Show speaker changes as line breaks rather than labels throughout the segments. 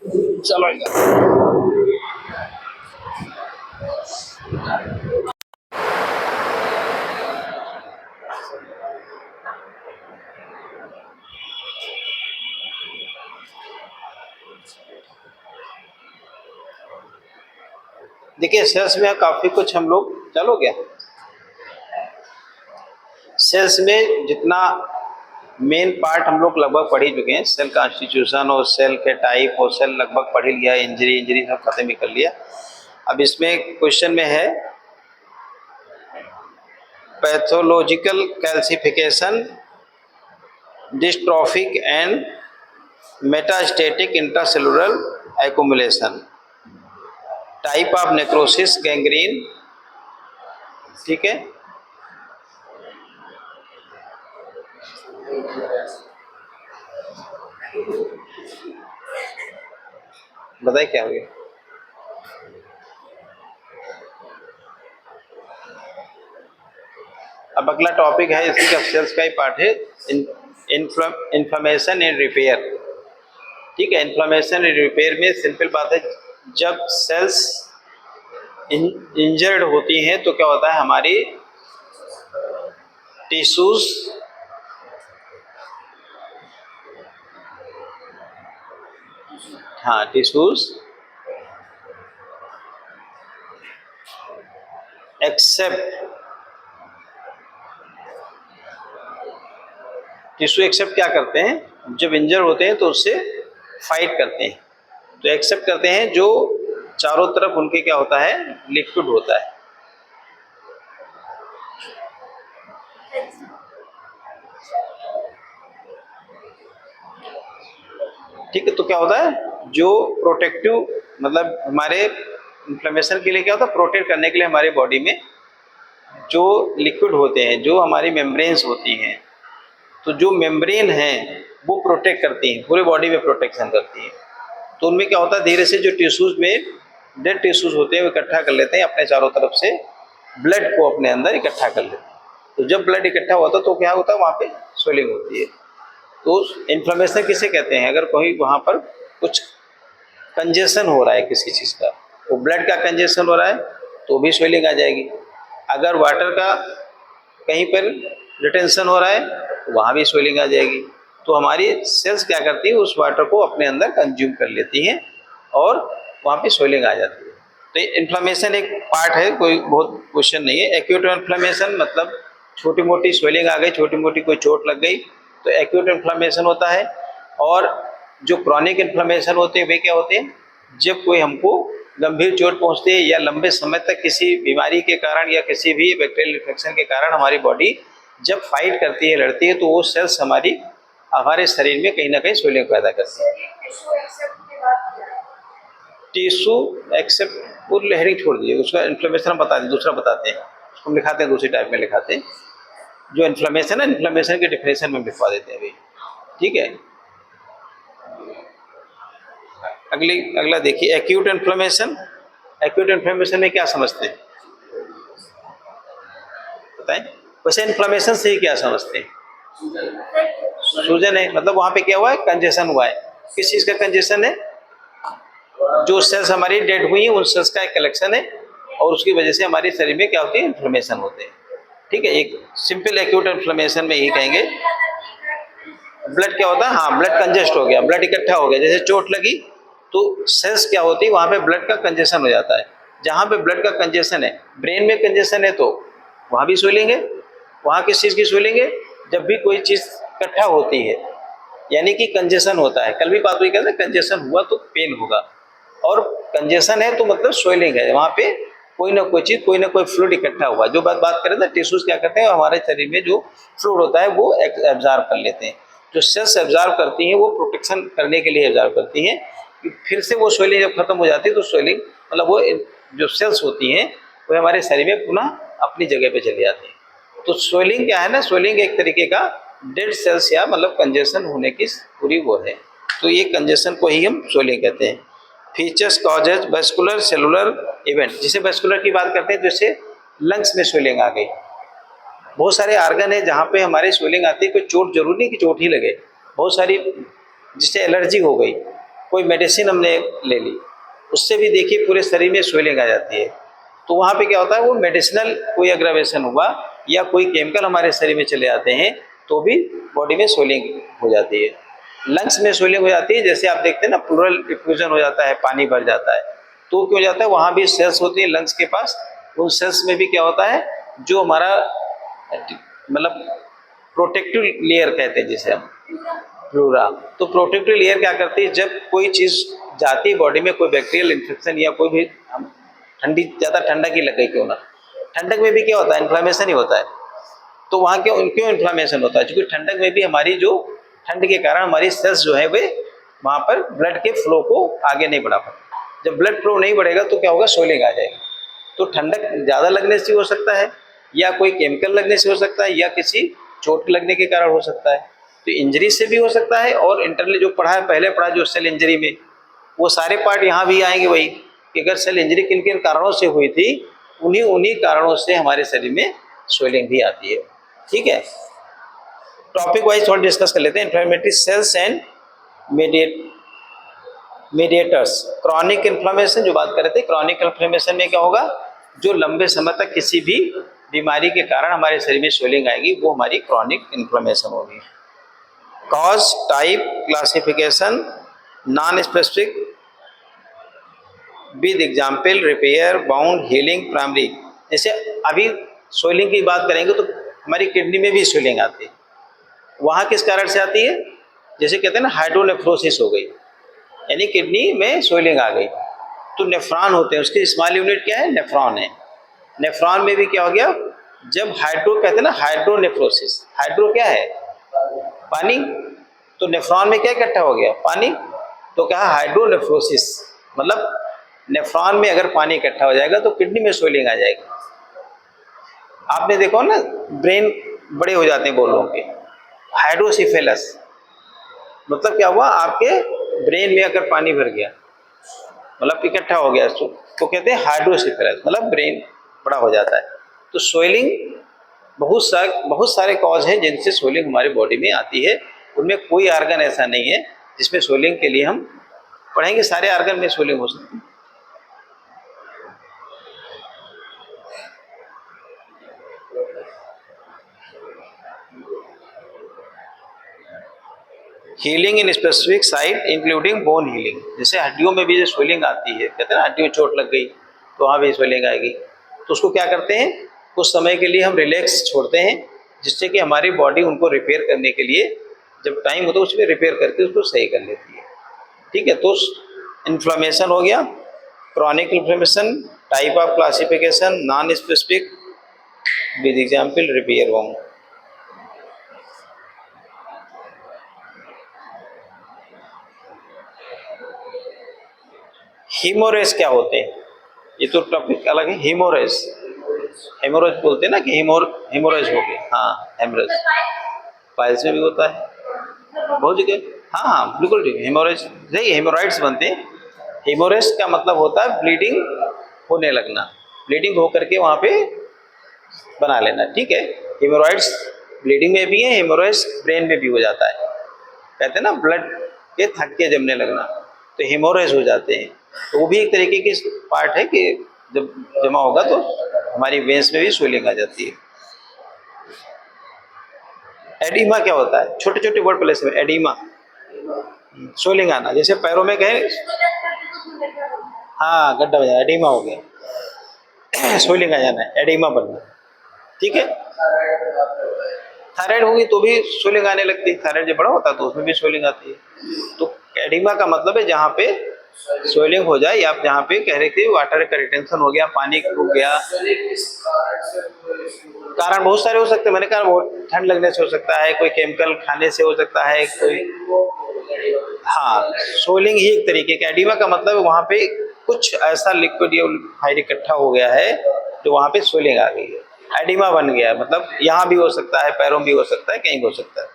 चलो देखिए, सेल्स में काफी कुछ हम लोग चलो क्या सेल्स में जितना मेन पार्ट हम लोग लगभग पढ़ ही चुके हैं। सेल कॉन्स्टिट्यूशन और सेल के टाइप और सेल लगभग पढ़ ही लिया। इंजरी सब खत्म ही कर लिया। अब इसमें क्वेश्चन में है pathological calcification, dystrophic and metastatic intracellular accumulation, type of necrosis, gangrene. ठीक है, बताइए क्या हो गया। अब अगला टॉपिक है, इसी का सेल्स का ही पार्ट है, इन्फ्लेमेशन एंड रिपेयर। ठीक है, इन्फ्लेमेशन एंड रिपेयर में सिंपल बात है, जब सेल्स इंजर्ड होती हैं तो क्या होता है, हमारी टिश्यूज टिश्यूज एक्सेप्ट क्या करते हैं, जब इंजर होते हैं तो उससे फाइट करते हैं, तो एक्सेप्ट करते हैं जो चारों तरफ उनके क्या होता है, लिक्विड होता है। ठीक है, तो क्या होता है, जो प्रोटेक्टिव मतलब हमारे इन्फ्लेमेशन के लिए क्या होता है, प्रोटेक्ट करने के लिए हमारी बॉडी में जो लिक्विड होते हैं, जो हमारी मेम्ब्रेन्स होती हैं, तो जो मेम्ब्रेन है वो प्रोटेक्ट करती हैं, पूरे बॉडी में प्रोटेक्शन करती हैं। तो उनमें क्या होता है, धीरे से जो टिश्यूज में डेड टिश्यूज होते हैं वो इकट्ठा कर लेते हैं अपने चारों तरफ से, ब्लड को अपने अंदर इकट्ठा कर लेते हैं। तो जब ब्लड इकट्ठा होता है तो क्या होता है, वहाँ पे स्वेलिंग होती है। तो इन्फ्लेमेशन किसे कहते हैं, अगर कोई वहाँ पर कुछ कंजेशन हो रहा है किसी चीज़ का, वो ब्लड का कंजेशन हो रहा है तो भी स्वेलिंग आ जाएगी। अगर वाटर का कहीं पर रिटेंशन हो रहा है तो वहाँ भी स्वेलिंग आ जाएगी। तो हमारी सेल्स क्या करती है, उस वाटर को अपने अंदर कंज्यूम कर लेती हैं और वहाँ पे स्वेलिंग आ जाती है। तो इन्फ्लेमेशन एक पार्ट है, कोई बहुत क्वेश्चन नहीं है। एक्यूट इन्फ्लेमेशन मतलब छोटी मोटी स्वेलिंग आ गई, छोटी मोटी कोई चोट लग गई तो एक्यूट इन्फ्लेमेशन होता है। और जो क्रॉनिक इन्फ्लेमेशन होते हैं वे क्या होते हैं, जब कोई हमको गंभीर चोट पहुंचती है या लंबे समय तक किसी बीमारी के कारण या किसी भी बैक्टीरियल इन्फेक्शन के कारण हमारी बॉडी जब फाइट करती है, लड़ती है, तो वो सेल्स हमारे शरीर में कहीं ना कहीं स्वेलिंग पैदा करती है। टिश्यू एक्सेप्ट वो हेडिंग छोड़ दीजिए, उसका इन्फ्लेमेशन हम बता दें, दूसरा बताते हैं, हम लिखाते हैं दूसरी टाइप में लिखाते हैं। जो इन्फ्लेमेशन है, इन्फ्लेमेशन की डिफिनेशन में लिखवा देते हैं अभी। ठीक है, अगला देखिए, एक्यूट इन्फ्लेमेशन। एक्यूट इन्फ्लेमेशन में क्या समझते हैं, बताएं। वैसे इन्फ्लेमेशन से ही क्या समझते हैं, सूजन है, मतलब वहां पे क्या हुआ है, कंजेशन हुआ है। किस चीज का कंजेशन है, जो सेल्स हमारी डेड हुई हैं उन सेल्स का एक कलेक्शन है और उसकी वजह से हमारे शरीर में क्या होती है, इन्फ्लेमेशन होते हैं। ठीक है, एक सिंपल एक्यूट इन्फ्लेमेशन में यही कहेंगे। ब्लड क्या होता है, ब्लड कंजेस्ट हो गया, ब्लड इकट्ठा हो गया, जैसे चोट लगी तो सेल्स क्या होती है, वहां पे ब्लड का कंजेशन हो जाता है। जहां पे ब्लड का कंजेशन है, ब्रेन में कंजेशन है तो वहां भी स्वेलिंग है। वहां किस चीज की स्वेलिंग है, जब भी कोई चीज इकट्ठा होती है यानी कि कंजेशन होता है। कल भी बात हुई, कहते हैं कंजेशन हुआ तो पेन होगा, और कंजेशन है तो मतलब स्वेलिंग है, वहां पे कोई ना कोई चीज, कोई ना कोई फ्लूइड इकट्ठा हुआ। जो बात करें ना, टिश्यूज क्या करते हैं, हमारे शरीर में जो फ्लूइड होता है वो एब्जॉर्ब कर लेते हैं। जो सेल्स एब्जॉर्ब करती हैं वो प्रोटेक्शन करने के लिए एब्जॉर्ब करती हैं। फिर से वो स्वेलिंग जब खत्म हो जाती है तो स्वेलिंग मतलब वो जो सेल्स होती हैं वो हमारे शरीर में पुनः अपनी जगह पे चली जाती है। तो स्वेलिंग क्या है ना, स्वेलिंग एक तरीके का डेड सेल्स या मतलब कंजेशन होने की पूरी वो है। तो ये कंजेशन को ही हम स्वेलिंग कहते हैं। Features, causes, vascular cellular event. जैसे वेस्कुलर की बात करते हैं, जैसे लंग्स में स्वेलिंग आ गई, बहुत सारे आर्गन है जहाँ पे हमारे स्वेलिंग आती है, कोई चोट जरूरी नहीं कि चोट ही लगे, बहुत सारी, जिससे एलर्जी हो गई, कोई मेडिसिन हमने ले ली, उससे भी देखिए पूरे शरीर में स्वेलिंग आ जाती है। तो वहाँ पे क्या होता है, वो मेडिसिनल कोई अग्रवेशन हुआ या कोई केमिकल हमारे शरीर में चले आते हैं तो भी बॉडी में स्वेलिंग हो जाती है। लंग्स में स्वेलिंग हो जाती है, जैसे आप देखते हैं ना प्लूरल डिफ्यूजन हो जाता है, पानी भर जाता है, तो क्यों हो जाता है, वहाँ भी सेल्स होती है लंग्स के पास, उन सेल्स में भी क्या होता है, जो हमारा मतलब प्रोटेक्टिव लेयर कहते हैं जिसे हम प्लूरा, तो प्रोटेक्टिव लेयर क्या करती है, जब कोई चीज़ जाती है बॉडी में, कोई बैक्टीरियल इन्फेक्शन या कोई भी ठंडी, ज़्यादा ठंडक ही लग गई क्यों ना, ठंडक में भी क्या होता है, इन्फ्लामेशन ही होता है। तो वहाँ क्यों क्यों इन्फ्लामेशन होता है, क्योंकि ठंडक में भी हमारी जो ठंड के कारण हमारी सेल्स जो है वे वहाँ पर ब्लड के फ्लो को आगे नहीं बढ़ा पाते। जब ब्लड फ्लो नहीं बढ़ेगा तो क्या होगा, स्वेलिंग आ जाएगी। तो ठंडक ज़्यादा लगने से हो सकता है, या कोई केमिकल लगने से हो सकता है, या किसी चोट लगने के कारण हो सकता है। तो इंजरी से भी हो सकता है, और इंटरनली जो पढ़ा है, पहले पढ़ा जो सेल इंजरी में, वो सारे पार्ट यहाँ भी आएंगे वही, कि अगर सेल इंजरी किन किन कारणों से हुई थी, उन्हीं उन्हीं कारणों से हमारे शरीर में स्वेलिंग भी आती है। ठीक है, टॉपिक वाइज थोड़ा डिस्कस कर लेते हैं। Inflammatory cells and mediators. Chronic inflammation जो बात कर रहे थे, क्रॉनिक इन्फ्लेमेशन में क्या होगा, जो लंबे समय तक किसी भी बीमारी के कारण हमारे शरीर में स्वेलिंग आएगी, वो हमारी क्रॉनिक इन्फ्लेमेशन होगी। Cause, type, classification, non specific with example, repair, bound, healing, primary. जैसे अभी स्वेलिंग की बात करेंगे तो हमारी किडनी में भी स्वेलिंग आती है। वहाँ किस कारण से आती है, जैसे कहते हैं ना हाइड्रोनेफ्रोसिस हो गई, यानी किडनी में स्वेलिंग आ गई, तो नेफ्रॉन होते हैं, उसकी स्मॉल यूनिट क्या है, नेफ्रॉन है। नेफ्रॉन में भी क्या हो गया, जब हाइड्रो कहते हैं ना, हाइड्रोनेफ्रोसिस, हाइड्रो क्या है, पानी, तो नेफ्रॉन में क्या इकट्ठा हो गया, पानी, तो क्या हाइड्रोनेफ्रोसिस, मतलब नेफ्रॉन में अगर पानी इकट्ठा हो जाएगा तो किडनी में स्वेलिंग आ जाएगी। आपने देखो ना, ब्रेन बड़े हो जाते हैं बोलों के, हाइड्रोसिफेलस, मतलब क्या हुआ, आपके ब्रेन में अगर पानी भर गया, मतलब इकट्ठा हो गया, तो कहते हैं हाइड्रोसिफेलस, मतलब ब्रेन बड़ा हो जाता है। तो स्वेलिंग बहुत सारे कॉज हैं जिनसे स्वेलिंग हमारी बॉडी में आती है। उनमें कोई आर्गन ऐसा नहीं है जिसमें स्वेलिंग के लिए हम पढ़ेंगे, सारे आर्गन में स्वेलिंग हो सकती है। Healing in specific site including bone healing, जैसे हड्डियों में भी जो स्वेलिंग आती है, कहते हैं ना हड्डी में चोट लग गई तो वहाँ भी स्वेलिंग आएगी, तो उसको क्या करते हैं, कुछ समय के लिए हम रिलैक्स छोड़ते हैं, जिससे कि हमारी बॉडी उनको रिपेयर करने के लिए जब टाइम होता है उसमें रिपेयर करके उसको सही कर लेती है। ठीक है, तो इन्फ्लामेशन हो गया, chronic inflammation, type of classification, non specific with example, repair bound. Haemorrhage क्या होते हैं, ये तो टॉपिक अलग है। हीमोरेज, हेमोरेज बोलते हैं ना कि हेमोरेज हो गया, हाँ हेमोरेज, पाइल्स में भी होता है बहुत जगह, हाँ हाँ बिल्कुल ठीक है। हेमोरेज नहीं, हेमोराइड्स बनते हैं। हेमोरेज का मतलब होता है ब्लीडिंग होने लगना, ब्लीडिंग होकर के वहाँ पे बना लेना। ठीक है, हेमोराइड्स ब्लीडिंग में भी है, हेमोरेज ब्रेन में भी हो जाता है, कहते हैं ना ब्लड के थक्के जमने लगना, तो हेमोरेज हो जाते हैं। तो वो भी एक तरीके की पार्ट है कि जब जमा होगा तो हमारी वेंस में भी स्वेलिंग आ जाती है। एडिमा क्या होता है, छोटे छोटे वर्ड प्लेस में एडिमा, स्वेलिंग आना, जैसे पैरों में कहें, हाँ गड्ढा हो जाए, एडिमा हो गया, स्वेलिंग आ जाना है, एडिमा बनना। ठीक है, थायराइड होगी तो भी स्वेलिंग आने लगती है, थायराइड जब बड़ा होता है तो उसमें भी स्वेलिंग आती है। तो एडिमा का मतलब है जहाँ पे स्वेलिंग हो जाए, या आप जहाँ पे कह रहे थे वाटर का रिटेंशन हो गया, पानी रुक गया। कारण बहुत सारे हो सकते हैं, मैंने कहा बहुत ठंड लगने से हो सकता है, कोई केमिकल खाने से हो सकता है, कोई, हाँ स्वेलिंग ही एक तरीके का। एडिमा का मतलब वहाँ पे कुछ ऐसा लिक्विड या फाइड इकट्ठा हो गया है जो वहाँ पे स्वेलिंग आ गई है, एडिमा बन गया है। मतलब यहाँ भी हो सकता है, पैरों में भी हो सकता है, कहीं भी हो सकता है।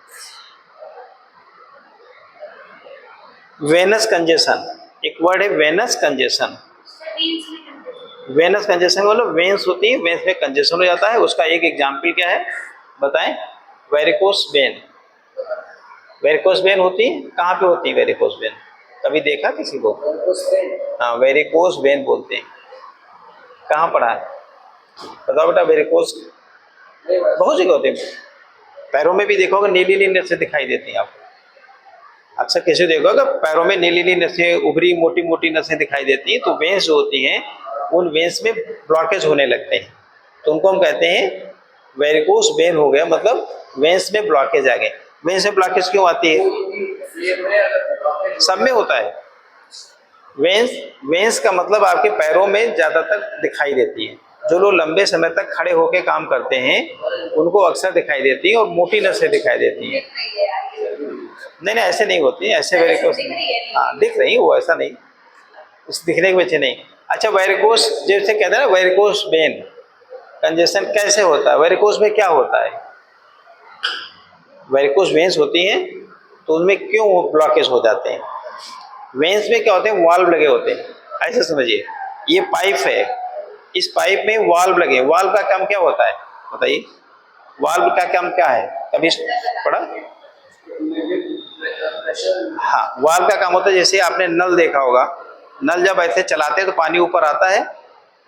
वेनस कंजेशन, एक वर्ड है वेनस कंजेशन। वेनस कंजेशन मतलब वेन्स होती है, वेन्स में कंजेशन हो जाता है, उसका एक एग्जाम्पल क्या है बताएं, वेरिकोस वेन। वेरिकोस वेन होती है, कहाँ पे होती है वेरिकोस वेन, कभी देखा किसी को? हाँ, वेरिकोस वेन बोलते हैं। कहाँ पढ़ा है? बताओ बेटा। वेरिकोस बहुत जगह होते हैं। पैरों में भी देखोगे नीली नीली नसें दिखाई देती हैं आपको। अक्सर कैसे देखोगे पैरों में नीली नीली नसें, उभरी मोटी मोटी नसें दिखाई देती हैं, तो वेंस जो होती हैं उन वेंस में ब्लॉकेज होने लगते हैं, तो उनको हम कहते हैं वेरिकोस वेन हो गया, मतलब वेंस में ब्लॉकेज आ गए। वेंस में ब्लॉकेज क्यों आती है? सब में होता है। वेंस वेंस का मतलब आपके पैरों में ज्यादातर दिखाई देती है। जो लोग लंबे समय तक खड़े होकर काम करते हैं उनको अक्सर दिखाई देती है, और मोटी नसें दिखाई देती हैं। नहीं नहीं, ऐसे नहीं होती, ऐसे वेरिकोस हाँ दिख रही, वो ऐसा नहीं, उस दिखने के वजह नहीं। अच्छा, वेरिकोस जैसे कहते हैं ना, वेरिकोस वेन कंजेशन कैसे होता है? वेरिकोस में क्या होता है? वेरिकोस वेन्स होती हैं तो उनमें क्यों ब्लॉकेज हो जाते हैं? वेन्स में क्या होते हैं? वाल्व लगे होते हैं। ऐसे समझिए, ये पाइप है, इस पाइप में वाल्व लगे। वाल्व का काम क्या होता है बताइए? वाल्व का काम क्या है? कभी पढ़ा? हाँ, वाल्व का काम होता है, जैसे आपने नल देखा होगा, नल जब ऐसे चलाते हैं तो पानी ऊपर आता है,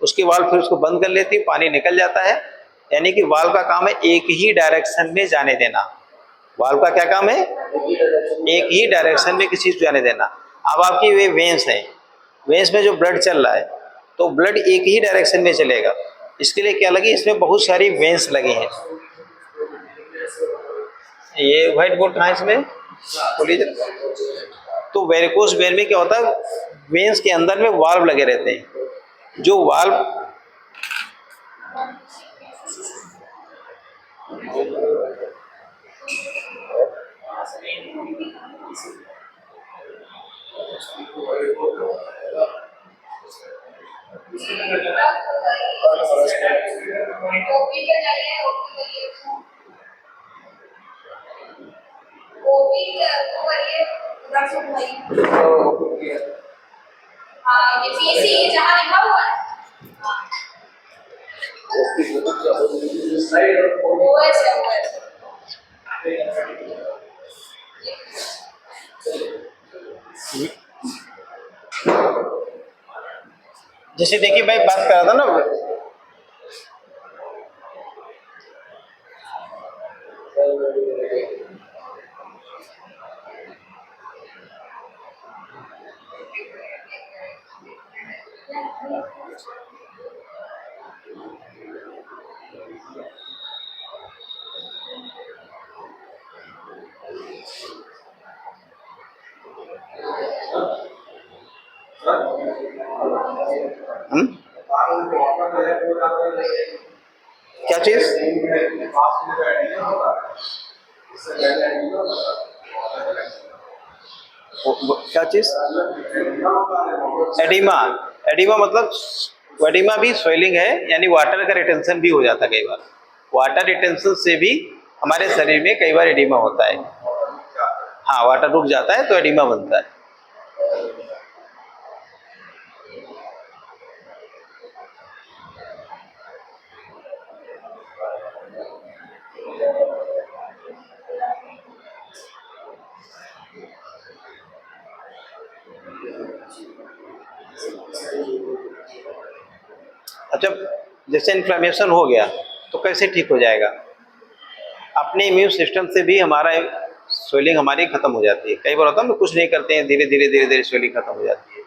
उसकी वाल्व फिर उसको बंद कर लेती है, पानी निकल जाता है। यानी कि वाल्व का काम है एक ही डायरेक्शन में जाने देना। वाल्व का क्या काम है? एक ही डायरेक्शन में किसी चीज जाने देना। अब आपकी वे वेंस है, वेंस में जो ब्लड चल रहा है तो ब्लड एक ही डायरेक्शन में चलेगा। इसके लिए क्या लगी? इसमें बहुत सारी वेंस लगी हैं। ये व्हाइट बोर्ड कहाँ है इसमें? बोलिए जरा। तो वेरिकोस वेन में क्या होता है? वेंस के अंदर में वाल्व लगे रहते हैं। जो वाल्व
ये पीसी जहाँ लिखा हुआ है ओएस है, ओएस।
जैसे देखिए, मैं बात कर रहा था ना, क्या चीज? क्या चीज? एडिमा। एडिमा मतलब एडिमा भी स्वेलिंग है, यानी वाटर का रिटेंशन भी हो जाता है कई बार। वाटर रिटेंशन से भी हमारे शरीर में कई बार एडिमा होता है। हाँ, वाटर रुक जाता है तो एडिमा बनता है। अच्छा, जैसे इन्फ्लेमेशन हो गया तो कैसे ठीक हो जाएगा? अपने इम्यून सिस्टम से भी हमारा स्वेलिंग हमारी खत्म हो जाती है। कई बार होता है हम कुछ नहीं करते हैं, धीरे धीरे धीरे धीरे स्वेलिंग खत्म हो जाती है।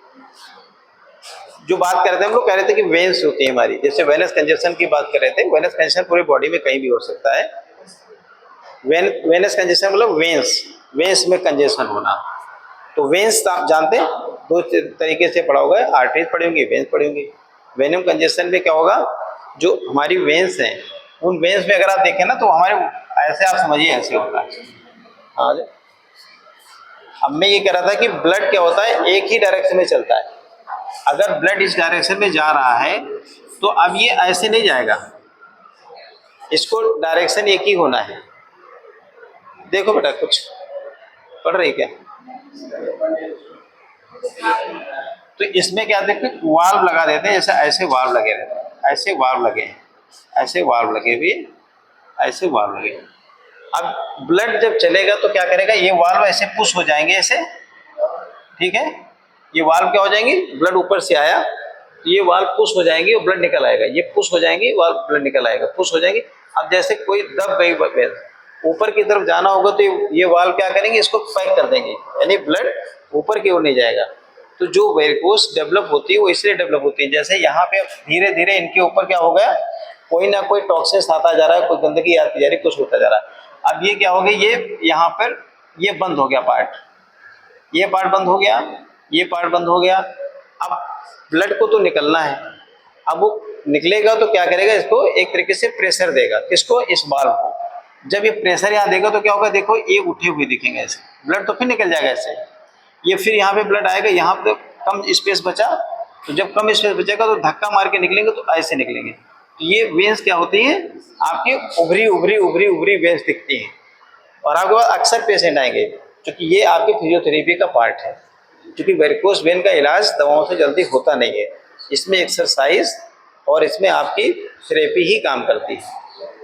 जो बात कर रहे थे हम लोग, कह रहे थे कि वेन्स होती है हमारी, जैसे वेनस कंजेशन की बात कर रहे थे। वेनस कंजेशन पूरी बॉडी में कहीं भी हो सकता है। वेनस कंजेशन मतलब वेन्स, वेन्स में कंजेशन होना। तो वेन्स आप जानते हैं, दो तरीके से पढ़ा होगा, आर्टरीज पढ़ी होंगी, वेन्स पढ़ी होंगी। वेनम कंजेशन में क्या होगा? जो हमारी वेन्स हैं, उन वेन्स में अगर आप देखें ना तो हमारे ऐसे, आप समझिए ऐसे होता है। हाँ जी। अब मैं ये कह रहा था कि ब्लड क्या होता है? एक ही डायरेक्शन में चलता है। अगर ब्लड इस डायरेक्शन में जा रहा है तो अब ये ऐसे नहीं जाएगा, इसको डायरेक्शन एक ही होना है। देखो बेटा, कुछ पढ़ रही क्या? तो इसमें क्या देखते हैं, वाल्व लगा देते हैं, जैसे ऐसे वाल्व लगे रहते हैं, ऐसे वाल्व लगे हैं, ऐसे वाल्व लगे हुए, ऐसे वाल्व लगे। अब ब्लड जब चलेगा तो क्या करेगा? ये वाल्व ऐसे पुश हो जाएंगे, ऐसे ठीक है। ये वाल्व क्या हो जाएंगी, ब्लड ऊपर से आया तो ये वाल्व पुश हो जाएंगी और ब्लड निकल आएगा, ये पुश हो जाएंगी वाल्व ब्लड निकल आएगा, पुश हो जाएंगी। अब जैसे कोई दब गई वेन, ऊपर की तरफ जाना होगा तो ये वाल्व क्या करेंगे, इसको पैक कर देंगे, यानी ब्लड ऊपर की ओर नहीं जाएगा। तो जो वेरिकोस डेवलप होती है वो इसलिए डेवलप होती है, जैसे यहाँ पे धीरे धीरे इनके ऊपर क्या हो गया, कोई ना कोई टॉक्सिन्स आता जा रहा है, कोई गंदगी आती जा रही, कुछ होता जा रहा है। अब ये क्या हो गया, ये यहाँ पर ये बंद हो गया पार्ट, ये पार्ट बंद हो गया, ये पार्ट बंद हो गया। अब ब्लड को तो निकलना है, अब वो निकलेगा तो क्या करेगा, इसको एक तरीके से प्रेशर देगा, किसको, इस वाल्व को। जब ये प्रेशर यहाँ देगा तो क्या होगा, देखो ये उठे हुए दिखेंगे ऐसे, ब्लड तो फिर निकल जाएगा ऐसे। ये फिर यहाँ पे ब्लड आएगा, यहाँ पे कम स्पेस बचा, तो जब कम स्पेस बचेगा तो धक्का मार के निकलेंगे तो ऐसे निकलेंगे। तो ये वेन्स क्या होती हैं, आपकी उभरी उभरी उभरी उभरी वेन्स दिखती हैं। और आपके पास अक्सर पेशेंट आएंगे, क्योंकि ये आपके फिजियोथेरेपी का पार्ट है, क्योंकि वेरिकोस वेन का इलाज दवाओं से जल्दी होता नहीं है, इसमें एक्सरसाइज और इसमें आपकी थेरेपी ही काम करती है।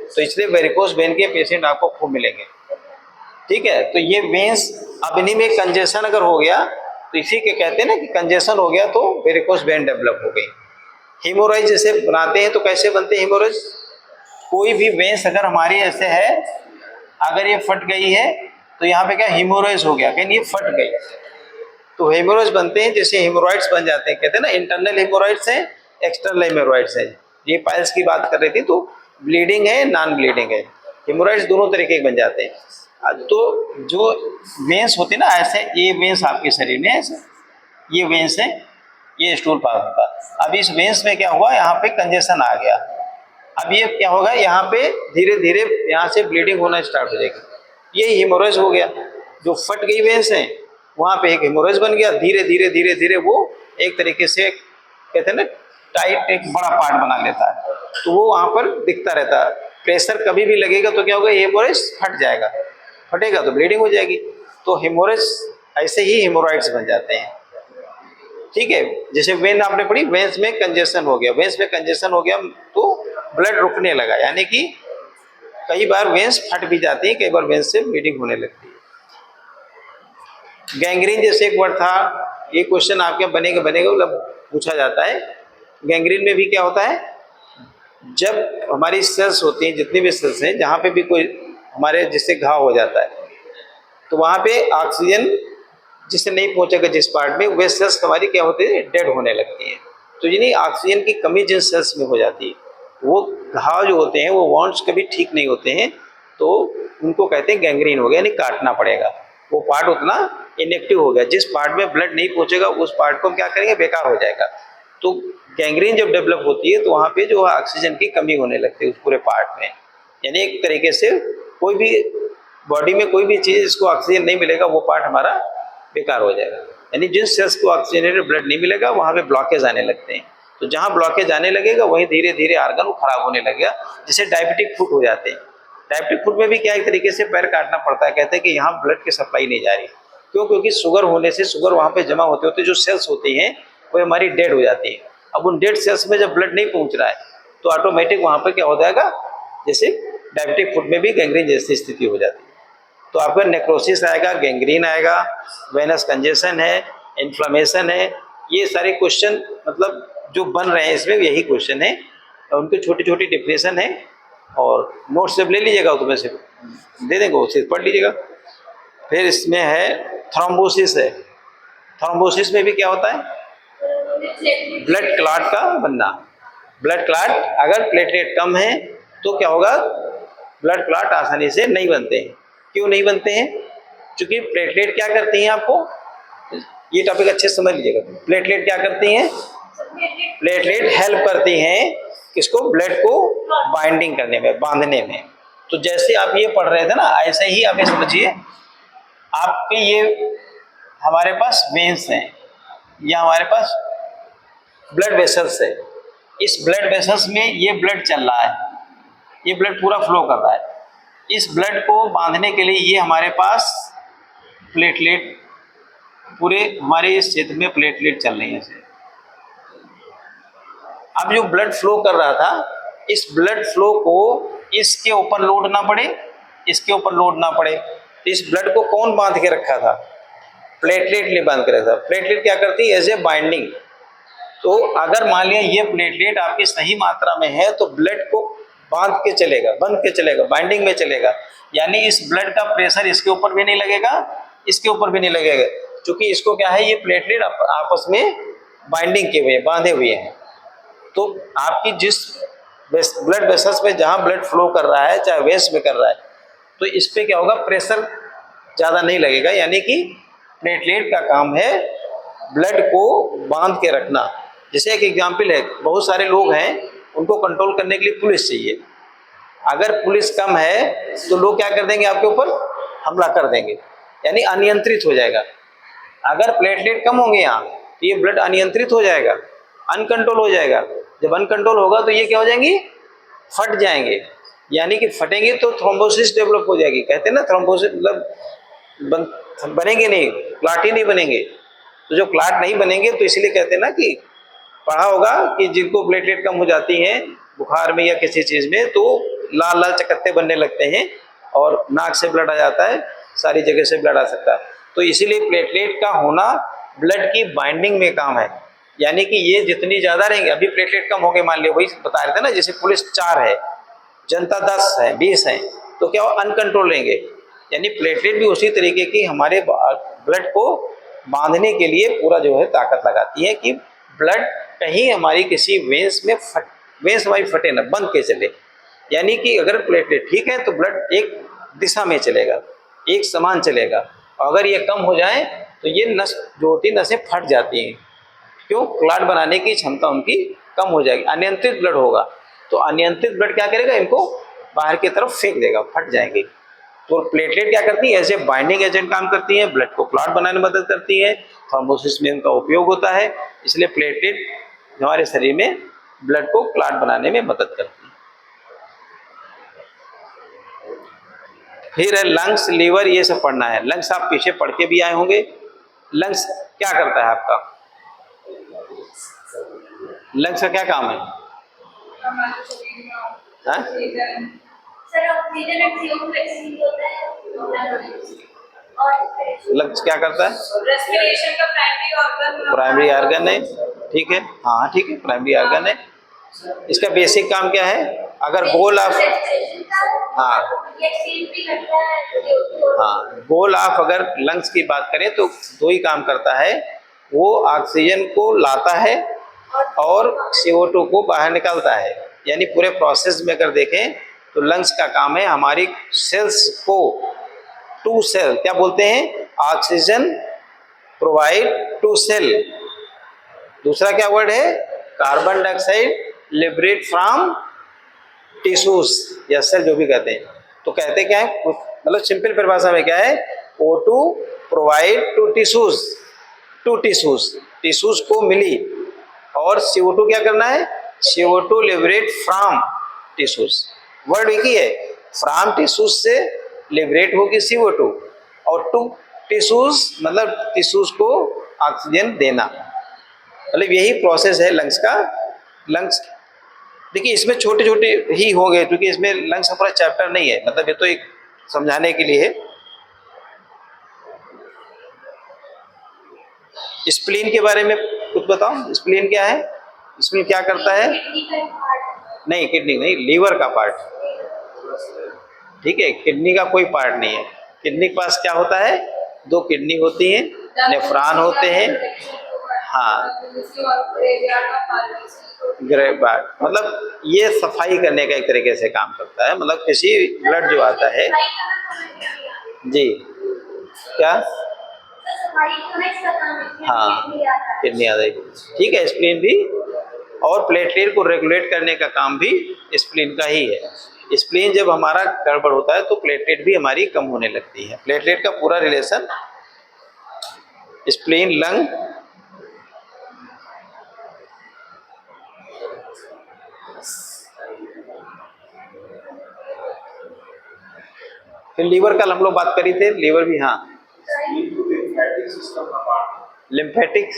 तो इसलिए वेरिकोस वेन के पेशेंट आपको खूब मिलेंगे, ठीक है। तो ये वेन्स, अब इन्हीं में कंजेशन अगर हो गया तो इसी के कहते हैं ना कि कंजेशन हो गया तो वेरिकोस वेन डेवलप हो गई। हीमोरॉइड जैसे बनाते हैं तो कैसे बनते हैं हीमोरॉइड, कोई भी वेन्स अगर हमारी ऐसे है, अगर ये फट गई है तो यहाँ पे क्या हीमोरॉइड हो गया, कहीं ये फट गई तो हेमोरॉइड्स बनते हैं, जैसे हेमोरॉइड्स बन जाते हैं, कहते हैं ना इंटरनल हेमोरॉइड्स हैं, एक्सटर्नल हेमोरॉइड्स हैं। ये पाइल्स की बात कर रही थी, तो ब्लीडिंग है, नॉन ब्लीडिंग है, हेमोरॉइड्स दोनों तरीके के बन जाते हैं। तो जो वेन्स होती है ना, ऐसे ये वेन्स आपके शरीर में ऐसे, ये वेन्स है, ये स्टूल पास होता है। अब इस वेन्स में क्या हुआ, यहाँ पे कंजेशन आ गया, अब ये क्या होगा, यहाँ पे धीरे धीरे यहाँ से ब्लीडिंग होना स्टार्ट हो जाएगी, ये हेमोरॉइड हो गया। जो फट गई वेन्स हैं वहाँ पे एक हेमोरॉइड बन गया, धीरे धीरे धीरे धीरे वो एक तरीके से कहते हैं ना टाइट एक बड़ा पार्ट बना लेता है, तो वो वहाँ पर दिखता रहता है। प्रेशर कभी भी लगेगा तो क्या होगा, हेमोरॉइड फट जाएगा, फटेगा तो ब्लीडिंग हो जाएगी। तो हेमोरॉइड ऐसे ही हेमोरॉइड्स बन जाते हैं, ठीक है। जैसे वेन आपने पढ़ी, वेन्स में कंजेशन हो गया, वेन्स में कंजेशन हो गया तो ब्लड रुकने लगा, यानी कि कई बार वेन्स फट भी जाती है, कई बार वेन्स से ब्लीडिंग होने लगती है। गैंग्रीन जैसे एक वर्ड था, ये क्वेश्चन आपके बनेगा मतलब पूछा जाता है। गैंग्रीन में भी क्या होता है, जब हमारी सेल्स होती हैं, जितनी भी सेल्स हैं, जहाँ पे भी कोई हमारे जिससे घाव हो जाता है तो वहाँ पे ऑक्सीजन जिससे नहीं पहुँचेगा जिस पार्ट में, वे सेल्स हमारी क्या होती है, डेड होने लगती हैं। तो यानी ऑक्सीजन की कमी जिन सेल्स में हो जाती है, वो घाव जो होते हैं, वो वॉन्ड्स कभी ठीक नहीं होते हैं, तो उनको कहते हैं गैंग्रीन हो गया, यानी काटना पड़ेगा। वो पार्ट उतना इनएक्टिव हो गया, जिस पार्ट में ब्लड नहीं पहुंचेगा उस पार्ट को हम क्या करेंगे, बेकार हो जाएगा। तो गैंग्रीन जब डेवलप होती है तो वहाँ पे जो ऑक्सीजन की कमी होने लगती है उस पूरे पार्ट में, यानी एक तरीके से कोई भी बॉडी में कोई भी चीज़ जिसको ऑक्सीजन नहीं मिलेगा वो पार्ट हमारा बेकार हो जाएगा। यानी जिन सेल्स को ऑक्सीजनेटेड ब्लड नहीं मिलेगा वहाँ पे ब्लॉकेज आने लगते हैं, तो जहाँ ब्लॉकेज आने लगेगा वहीं धीरे धीरे आर्गन खराब होने लगेगा, जिससे डायबिटिक फुट हो जाते हैं। डायबिटिक फुट में भी क्या एक तरीके से पैर काटना पड़ता है, कहते हैं कि यहाँ ब्लड की सप्लाई नहीं जा रही, क्यों, क्योंकि शुगर होने से शुगर वहाँ पे जमा होते होते जो सेल्स होती हैं वो हमारी डेड हो जाती है। अब उन डेड सेल्स में जब ब्लड नहीं पहुँच रहा है तो ऑटोमेटिक वहाँ पर क्या हो जाएगा, जैसे डायबिटिक फुट में भी गैंग्रीन जैसी स्थिति हो जाती है। तो आपका नेक्रोसिस आएगा, गैंग्रीन आएगा, वेनस कंजेशन है, इन्फ्लेमेशन है, ये सारे क्वेश्चन मतलब जो बन रहे हैं इसमें यही क्वेश्चन है, उनकी छोटी छोटी डिफिनेशन है। और नोट से ले लीजिएगा, तो मैं से दे देंगे, उसे पढ़ लीजिएगा। फिर इसमें है थ्रोम्बोसिस है, थ्रोम्बोसिस में भी क्या होता है, ब्लड क्लॉट का बनना। ब्लड क्लॉट अगर प्लेटलेट कम है तो क्या होगा, ब्लड क्लॉट आसानी से नहीं बनते हैं। क्यों नहीं बनते हैं, क्योंकि प्लेटलेट क्या करती हैं, आपको ये टॉपिक अच्छे से समझ लीजिएगा। प्लेटलेट क्या करती हैं, प्लेटलेट हेल्प करती हैं किसको, ब्लड को बाइंडिंग करने में, बांधने में। तो जैसे आप ये पढ़ रहे थे ना, ऐसे ही आप ये समझिए, आपके ये हमारे पास वेन्स हैं या हमारे पास ब्लड वेसल्स है, इस ब्लड वेसल्स में ये ब्लड चल रहा है, ये ब्लड पूरा फ्लो कर रहा है। इस ब्लड को बांधने के लिए ये हमारे पास प्लेटलेट, पूरे हमारे इस क्षेत्र में प्लेटलेट चल रही है। अब जो ब्लड फ्लो कर रहा था, इस ब्लड फ्लो को इसके ऊपर लोड ना पड़े, इसके ऊपर लोड ना पड़े, इस ब्लड को कौन बांध के रखा था, प्लेटलेट लिए बांध कर रखता है। प्लेटलेट क्या करती है? As a binding. तो अगर मान लिया ये प्लेटलेट आपकी सही मात्रा में है तो ब्लड को बांध के चलेगा, बाइंडिंग में चलेगा। यानी इस ब्लड का प्रेशर इसके ऊपर भी नहीं लगेगा, इसके ऊपर भी नहीं लगेगा, क्योंकि इसको क्या है, ये प्लेटलेट आपस में बाइंडिंग किए हुए हैं, बांधे हुए हैं। तो आपकी जिस ब्लड वेसल्स में जहाँ ब्लड फ्लो कर रहा है, चाहे वेन्स में कर रहा है, तो इस पर क्या होगा, प्रेशर ज़्यादा नहीं लगेगा। यानी कि प्लेटलेट का काम है ब्लड को बांध के रखना। जैसे एक एग्जाम्पल है, बहुत सारे लोग हैं, उनको कंट्रोल करने के लिए पुलिस चाहिए। अगर पुलिस कम है तो लोग क्या कर देंगे, आपके ऊपर हमला कर देंगे, यानी अनियंत्रित हो जाएगा। अगर प्लेटलेट कम होंगे यहाँ तो ये ब्लड अनियंत्रित हो जाएगा, अनकंट्रोल हो जाएगा। जब अनकंट्रोल होगा तो ये क्या हो जाएंगी, फट जाएंगे। यानी कि फटेंगे तो थ्रोम्बोसिस डेवलप हो जाएगी। कहते हैं ना थ्रोम्बोसिस मतलब बनेंगे नहीं, क्लाट ही नहीं बनेंगे। तो जो क्लाट नहीं बनेंगे तो इसीलिए कहते हैं ना कि पढ़ा होगा कि जिनको प्लेटलेट कम हो जाती हैं बुखार में या किसी चीज़ में, तो लाल लाल चकत्ते बनने लगते हैं और नाक से ब्लड आ जाता है, सारी जगह से ब्लड आ सकता है। तो इसीलिए प्लेटलेट का होना ब्लड की बाइंडिंग में काम है। यानी कि ये जितनी ज़्यादा रहेंगे, अभी प्लेटलेट कम हो गए मान लिया, वही बता रहे थे ना, जैसे पुलिस 4 है, जनता 10 है, 20 है, तो क्या वो अनकंट्रोल रहेंगे। यानी प्लेटलेट भी उसी तरीके की हमारे ब्लड को बांधने के लिए पूरा जो है ताकत लगाती है कि ब्लड कहीं हमारी किसी वेंस हमारी फटे ना, बंद के चले। यानी कि अगर प्लेटलेट ठीक है तो ब्लड एक दिशा में चलेगा, एक समान चलेगा। और अगर ये कम हो जाए तो ये नस जो होती है, नसें फट जाती हैं। क्यों? क्लॉट बनाने की क्षमता उनकी कम हो जाएगी, अनियंत्रित ब्लड होगा। तो अनियंत्रित ब्लड क्या करेगा, इनको बाहर की तरफ फेंक देगा, फट जाएंगे। तो प्लेटलेट क्या करती है, ऐसे बाइंडिंग एजेंट काम करती है, ब्लड को क्लॉट बनाने में मदद करती है, थ्रोम्बोसिस में उनका उपयोग होता है। इसलिए प्लेटलेट हमारे शरीर में ब्लड को क्लॉट बनाने में मदद करती है। फिर है लंग्स, लीवर, ये सब पढ़ना है। लंग्स आप पीछे पढ़ के भी आए होंगे। लंग्स क्या करता है आपका, लंग्स का क्या काम है? हाँ? लंग्स क्या करता है?
रेस्पिरेशन का
प्राइमरी ऑर्गन है, ठीक है, हाँ ठीक है, प्राइमरी ऑर्गन है। इसका बेसिक काम क्या है? अगर गोल ऑफ गोल ऑफ अगर लंग्स की बात करें तो 2 ही काम करता है। वो ऑक्सीजन को लाता है और CO2 को बाहर निकालता है। यानी पूरे प्रोसेस में अगर देखें तो लंग्स का काम है हमारी सेल्स को, टू सेल क्या बोलते हैं, ऑक्सीजन प्रोवाइड टू सेल। दूसरा क्या वर्ड है, carbon dioxide liberate from tissues या सेल, जो भी कहते हैं। तो कहते क्या है, मतलब सिंपल परिभाषा में क्या है, O2 प्रोवाइड टू टिश्यूज को मिली, और CO2 क्या करना है, CO2 liberate from tissues. Word एक ही है, फ्रॉम टिश्यूज से लिबरेट होगी CO2, और टू टिश्यूज मतलब टिश्यूज को ऑक्सीजन देना। मतलब यही प्रोसेस है लंग्स का। लंग्स देखिए इसमें छोटे छोटे ही हो गए, क्योंकि इसमें लंग्स का पूरा चैप्टर नहीं है, मतलब ये तो एक समझाने के लिए है। स्प्लीन के बारे में कुछ बताओ, स्प्लीन क्या है, स्प्लीन क्या करता है? नहीं, किडनी नहीं, लीवर का पार्ट, ठीक है, किडनी का कोई पार्ट नहीं है। किडनी के पास क्या होता है, 2 किडनी होती हैं, नेफ्रॉन होते हैं, हाँ, ग्रेबार्ड, मतलब ये सफाई करने का एक तरीके से काम करता है। मतलब किसी ब्लड जो आता है, जी क्या, हाँ किडनी आ जाएगी, ठीक है, स्प्लीन भी। और प्लेटलेट को रेगुलेट करने का काम भी स्प्लीन का ही है। स्प्लीन जब हमारा गड़बड़ होता है तो प्लेटलेट भी हमारी कम होने लगती है। प्लेटलेट का पूरा रिलेशन स्प्लीन, लंग, फिर लीवर का हम लोग बात करी थे, लीवर भी, हाँ, लिम्फेटिक